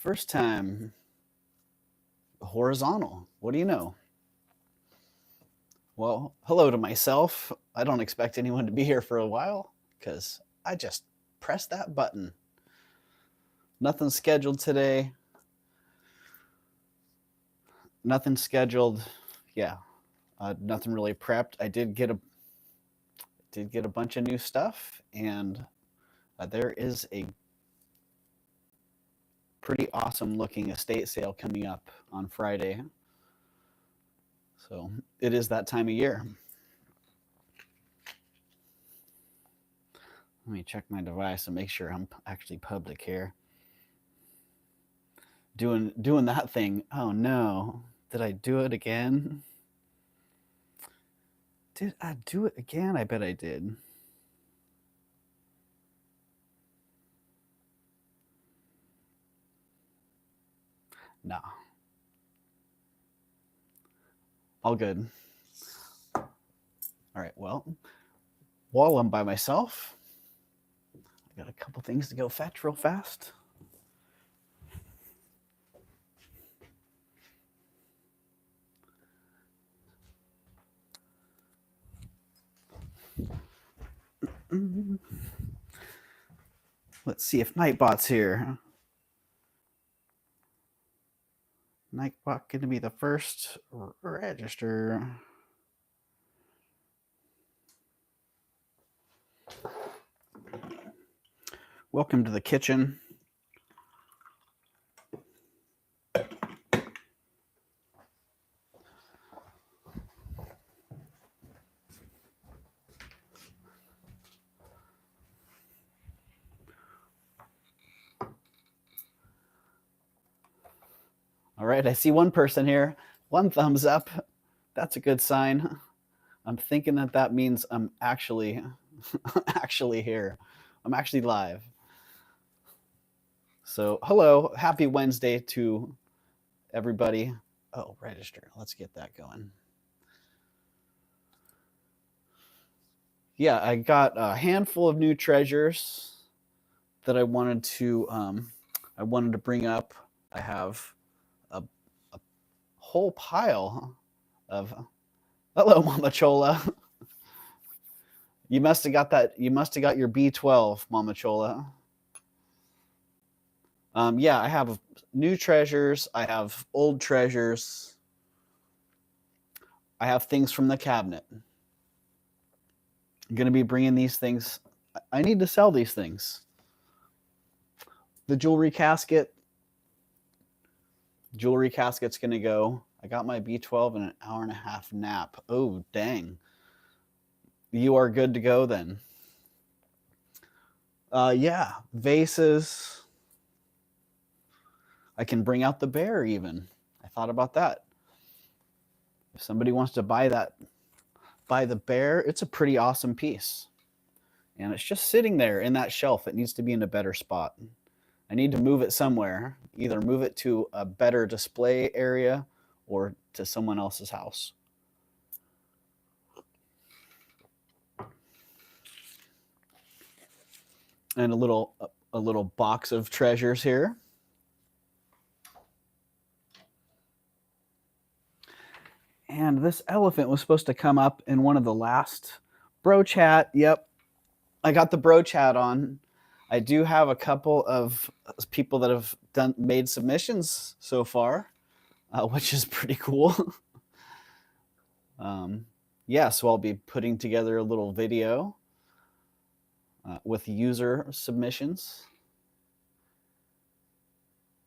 First time horizontal. What do you know? Well, hello to myself. I don't expect anyone to be here for a while because I just pressed that button. Nothing scheduled today. Nothing scheduled. Yeah, nothing really prepped. I did get a bunch of new stuff, and there is a pretty awesome looking estate sale coming up on Friday. So it is that time of year. Let me check my device and make sure I'm actually public here. Doing that thing. Oh no. Did I do it again? Did I do it again? I bet I did. No. All good. All right, well, while I'm by myself, I got a couple things to go fetch real fast. Let's see if Nightbot's here. Nightbot going to be the first register. Welcome to the kitchen. All right, I see one person here. One thumbs up. That's a good sign. I'm thinking that means I'm actually here. I'm actually live. So, hello, happy Wednesday to everybody. Oh, register. Let's get that going. Yeah, I got a handful of new treasures that I wanted to bring up. I have a whole pile of. Hello, Mama Chola. You must have got that. You must have got your B12, Mama Chola. Yeah, I have new treasures. I have old treasures. I have things from the cabinet. I'm going to be bringing these things. I need to sell these things. The jewelry casket's going to go. I got my B12 in an hour and a half nap. Oh, dang. You are good to go then. Yeah, vases. I can bring out the bear even. I thought about that. If somebody wants to buy the bear, it's a pretty awesome piece. And it's just sitting there in that shelf. It needs to be in a better spot. I need to move it somewhere. Either move it to a better display area or to someone else's house. And a little box of treasures here. And this elephant was supposed to come up in one of the last bro chat. Yep, I got the bro chat on. I do have a couple of people that have made submissions so far, which is pretty cool. Yeah, so I'll be putting together a little video with user submissions.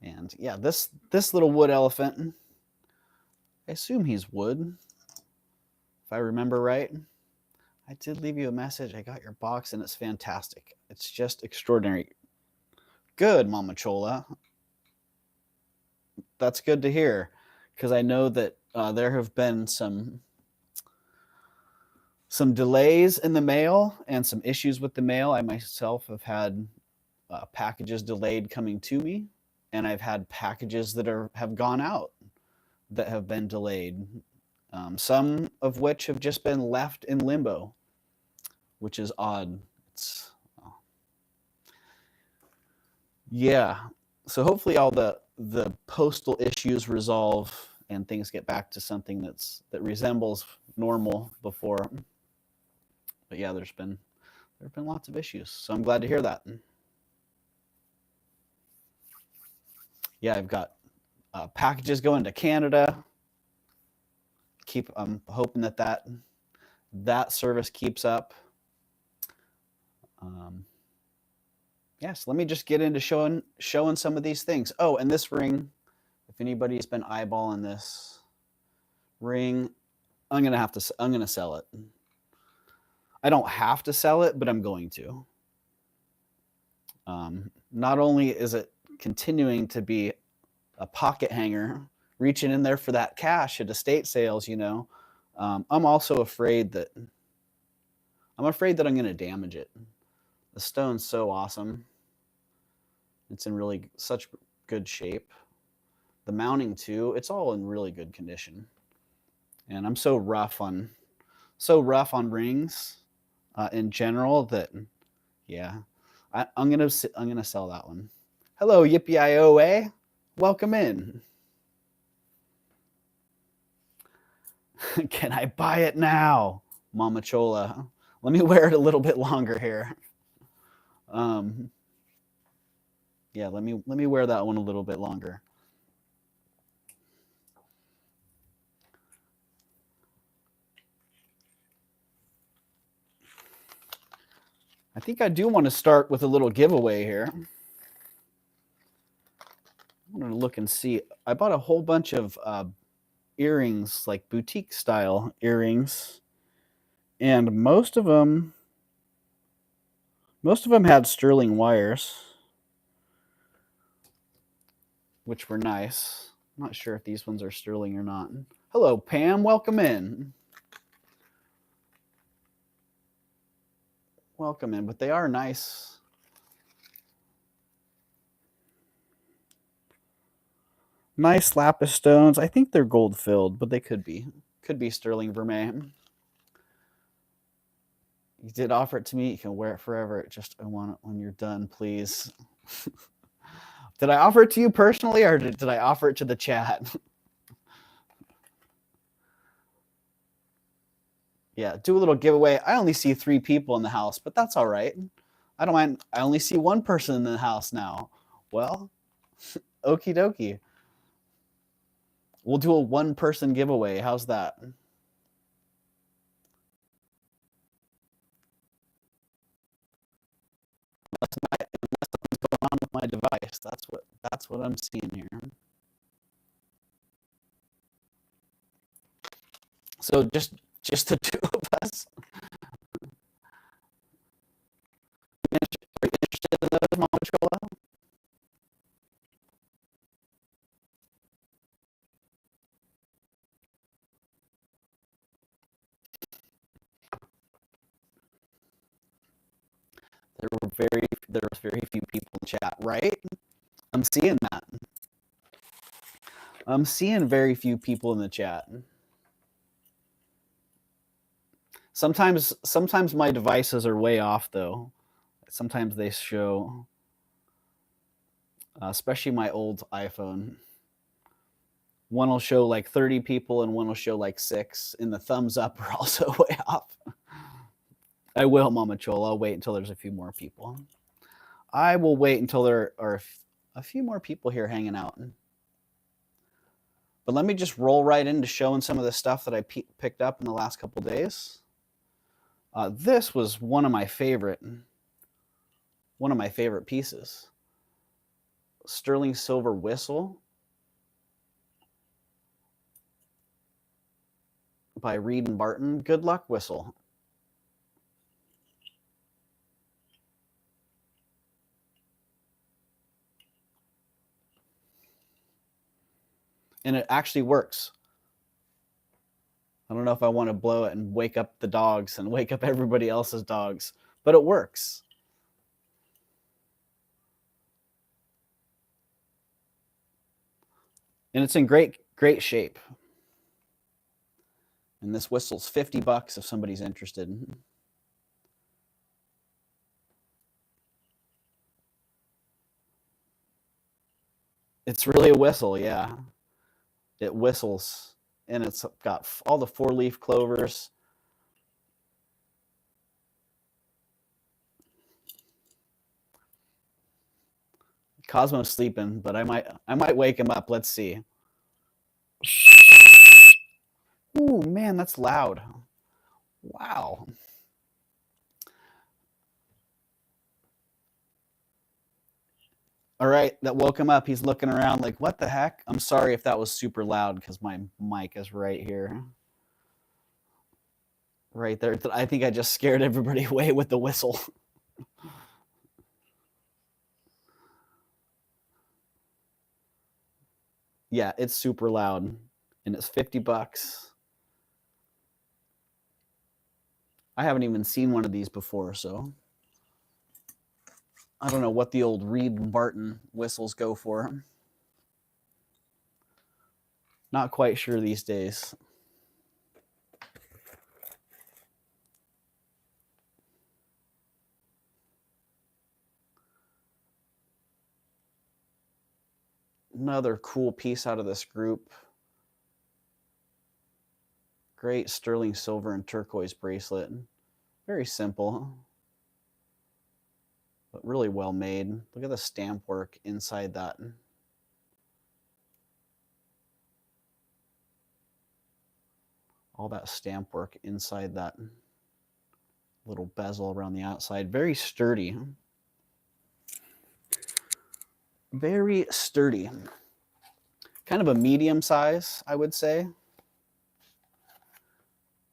And yeah, this little wood elephant, I assume he's wood, if I remember right. I did leave you a message. I got your box, and it's fantastic. It's just extraordinary. Good, Mama Chola. That's good to hear, because I know that there have been some delays in the mail and some issues with the mail. I myself have had packages delayed coming to me, and I've had packages that have gone out that have been delayed. Some of which have just been left in limbo, which is odd. Yeah. So hopefully all the the postal issues resolve and things get back to something that resembles normal before. But yeah, there have been lots of issues, so I'm glad to hear that. Yeah, I've got packages going to Canada. I'm hoping that service keeps up. Yes, let me just get into showing some of these things. Oh, and this ring, if anybody's been eyeballing this ring, I'm gonna sell it. I don't have to sell it, but I'm going to. Not only is it continuing to be a pocket hanger, reaching in there for that cash at estate sales, I'm also afraid that I'm going to damage it. The stone's so awesome. It's in really such good shape. The mounting too, it's all in really good condition. And I'm so rough on rings in general that, yeah, I'm gonna sell that one. Hello, Yippee-I-O-A. Welcome in. Can I buy it now, Mama Chola? Let me wear it a little bit longer here. Yeah, let me wear that one a little bit longer. I think I do want to start with a little giveaway here. I'm going to look and see. I bought a whole bunch of earrings, like boutique style earrings, and most of them had sterling wires, which were nice. I'm not sure if these ones are sterling or not. Hello, Pam. Welcome in. Welcome in, but they are nice. Nice lapis stones. I think they're gold filled, but they could be sterling vermeil. You did offer it to me. You can wear it forever. I want it when you're done, please. Did I offer it to you personally, or did I offer it to the chat? Yeah, do a little giveaway. I only see 3 people in the house, but that's all right. I don't mind. I only see 1 person in the house now. Well, okie dokie. We'll do a 1-person giveaway. How's that? Unless something's going on with my device. That's what I'm seeing here. So just the 2 of us. Are you interested in those, Mama Chola? There was very few people in chat, right? I'm seeing that. I'm seeing very few people in the chat. Sometimes my devices are way off though. Sometimes they show, especially my old iPhone. One will show like 30 people and one will show like 6, and the thumbs up are also way off. I will, Mama Chola. I'll wait until there's a few more people. I will wait until there are a few more people here hanging out. But let me just roll right into showing some of the stuff that I picked up in the last couple days. This was one of my favorite pieces. Sterling silver whistle by Reed and Barton. Good luck whistle. And it actually works. I don't know if I want to blow it and wake up the dogs and wake up everybody else's dogs, but it works. And it's in great shape. And this whistle's $50 if somebody's interested. It's really a whistle, yeah. It whistles, and it's got all the 4-leaf clovers. Cosmo's sleeping, but I might wake him up. Let's see. Ooh, man, that's loud. Wow. All right, that woke him up. He's looking around like, what the heck? I'm sorry if that was super loud because my mic is right here. Right there. I think I just scared everybody away with the whistle. Yeah, it's super loud, and it's $50. I haven't even seen one of these before, so I don't know what the old Reed Martin whistles go for. Not quite sure these days. Another cool piece out of this group. Great sterling silver and turquoise bracelet. Very simple, but really well made. Look at the stamp work inside that. All that stamp work inside that little bezel around the outside. Very sturdy. Very sturdy. Kind of a medium size, I would say.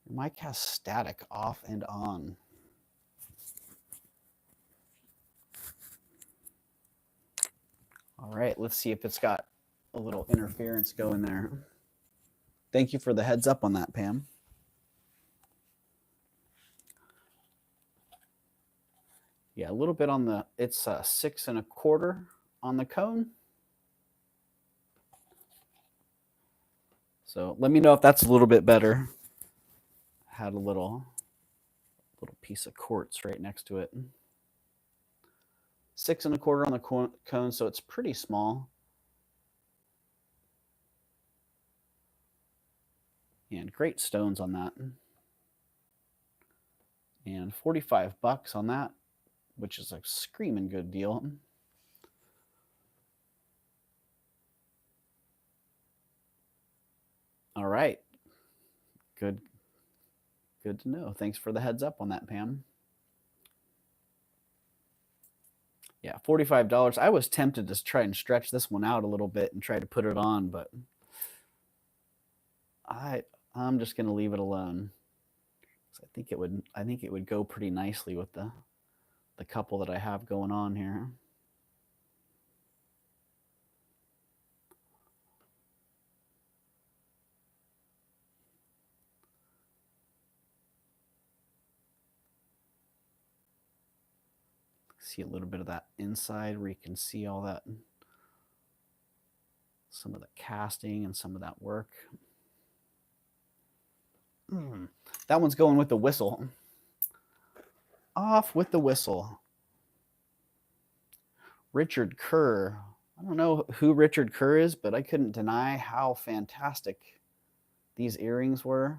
Your mic has static off and on. All right, let's see if it's got a little interference going there. Thank you for the heads up on that, Pam. Yeah, a little bit on the, it's 6 1/4 on the cone. So let me know if that's a little bit better. Had a little piece of quartz right next to it. 6 1/4 on the cone, so it's pretty small. And great stones on that. And $45 on that, which is a screaming good deal. All right. Good to know. Thanks for the heads up on that, Pam. Yeah, $45. I was tempted to try and stretch this one out a little bit and try to put it on, but I'm just going to leave it alone. I think it would go pretty nicely with the couple that I have going on here. See a little bit of that inside where you can see all that, some of the casting and some of that work. That one's going with the whistle. Off with the whistle. Richard Kerr. I don't know who Richard Kerr is, but I couldn't deny how fantastic these earrings were.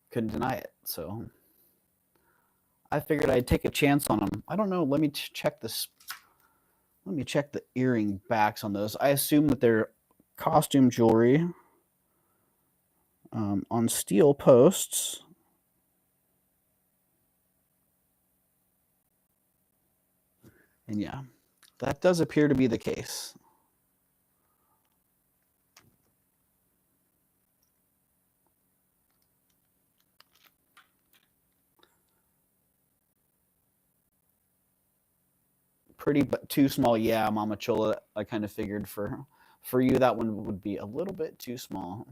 Couldn't deny it, so I figured I'd take a chance on them. I don't know. Let me check this. Let me check the earring backs on those. I assume that they're costume jewelry on steel posts. And yeah, that does appear to be the case. Pretty, but too small. Yeah, Mama Chola, I kind of figured for you that one would be a little bit too small.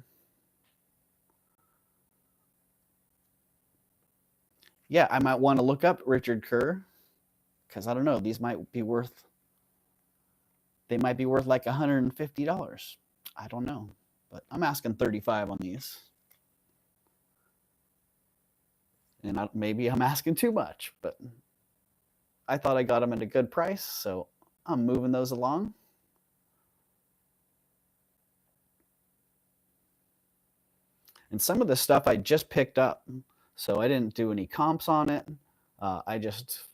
Yeah, I might want to look up Richard Kerr because I don't know. These might be worth. They might be worth like $150. I don't know, but I'm asking $35 on these. And maybe I'm asking too much, but I thought I got them at a good price, so I'm moving those along. And some of the stuff I just picked up, so I didn't do any comps on it. I just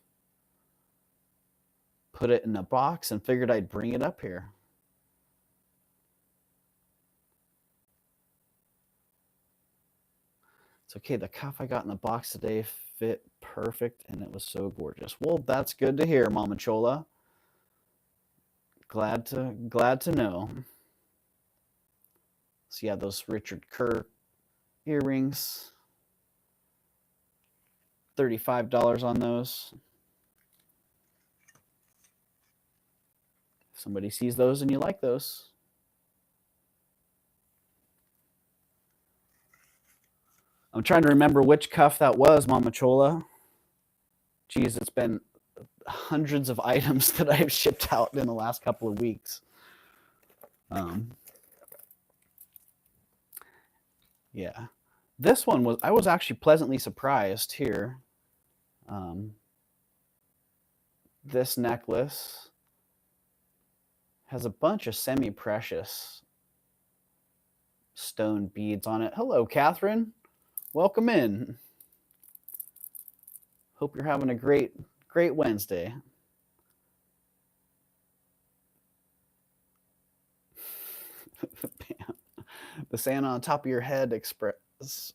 put it in a box and figured I'd bring it up here. It's okay. The cuff I got in the box today fit perfect, and it was so gorgeous. Well, that's good to hear, Mama Chola. Glad to know. So yeah, those Richard Kerr earrings, $35 on those. If somebody sees those and you like those. I'm trying to remember which cuff that was, Mama Chola. Geez, it's been hundreds of items that I've shipped out in the last couple of weeks. Yeah. This one I was actually pleasantly surprised here. This necklace has a bunch of semi-precious stone beads on it. Hello, Catherine. Welcome in. Hope you're having a great Wednesday. The Santa on top of your head expression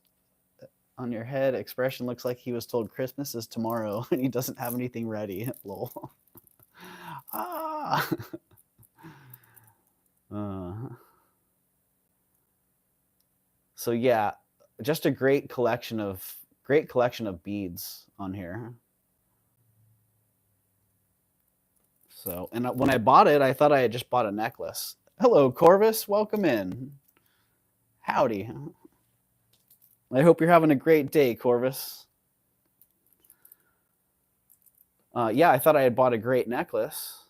looks like he was told Christmas is tomorrow and he doesn't have anything ready. Lol. Ah. So yeah, just a great collection of beads on here. So, and when I bought it, I thought I had just bought a necklace. Hello, Corvus. Welcome in. Howdy. I hope you're having a great day, Corvus. Yeah, I thought I had bought a great necklace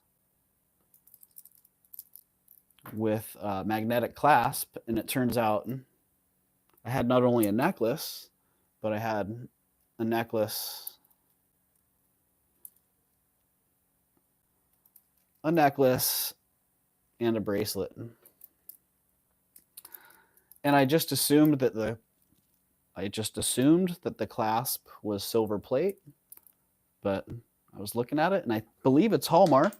with magnetic clasp, and it turns out I had not only a necklace, but I had a necklace, and a bracelet. And I just assumed that the clasp was silver plate, but I was looking at it and I believe it's Hallmark.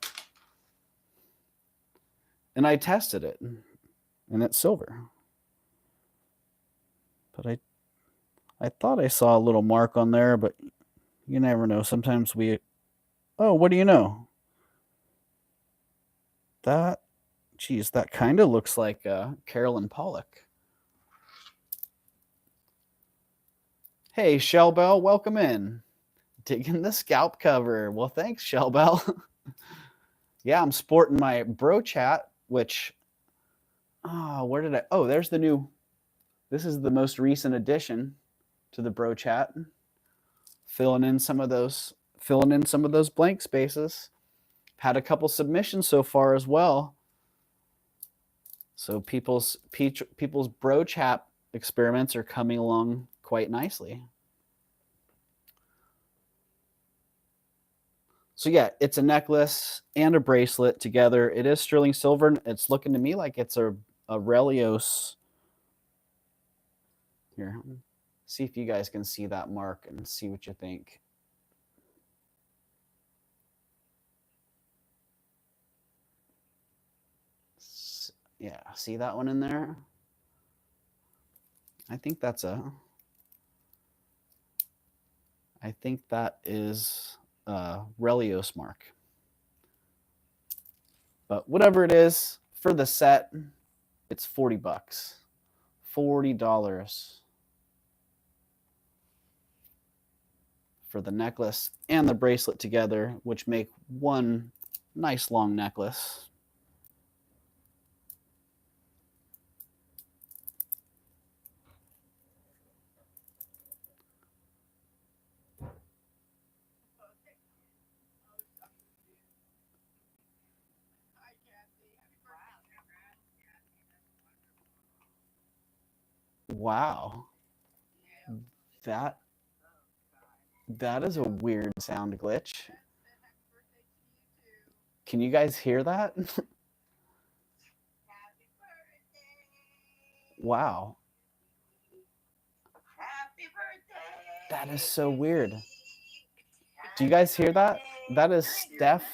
And I tested it and it's silver. But I thought I saw a little mark on there, but you never know. Sometimes oh, what do you know? That kind of looks like Carolyn Pollock. Hey, Shellbell, welcome in. Digging the scalp cover. Well, thanks, Shellbell. Yeah, I'm sporting my brooch hat, which, where did there's the new, this is the most recent addition to the brooch hat. Filling in some of those blank spaces. Had a couple submissions so far as well. So people's brooch hat experiments are coming along quite nicely. So yeah, it's a necklace and a bracelet together. It is sterling silver. It's looking to me like it's a Relios. Here, see if you guys can see that mark and see what you think. Yeah, see that one in there? I think that is Relios mark. But whatever it is, for the set, it's $40. $40 for the necklace and the bracelet together, which make one nice long necklace. Wow. That That is a weird sound glitch. Can you guys hear that? Wow. That is so weird. Do you guys hear that? That is Steph.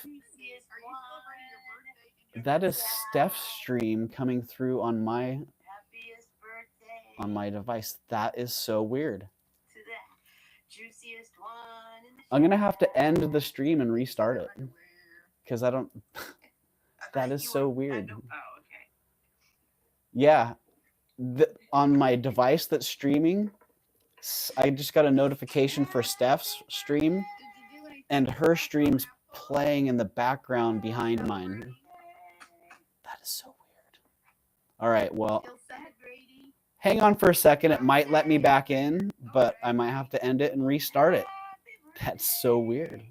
That is Steph's stream coming through on my device. That is so weird. I'm going to have to end the stream and restart it because I don't. That is so weird. Yeah. On my device that's streaming, I just got a notification for Steph's stream, and her stream's playing in the background behind mine. That is so weird. All right, well, hang on for a second. It might let me back in, but I might have to end it and restart it. That's so weird.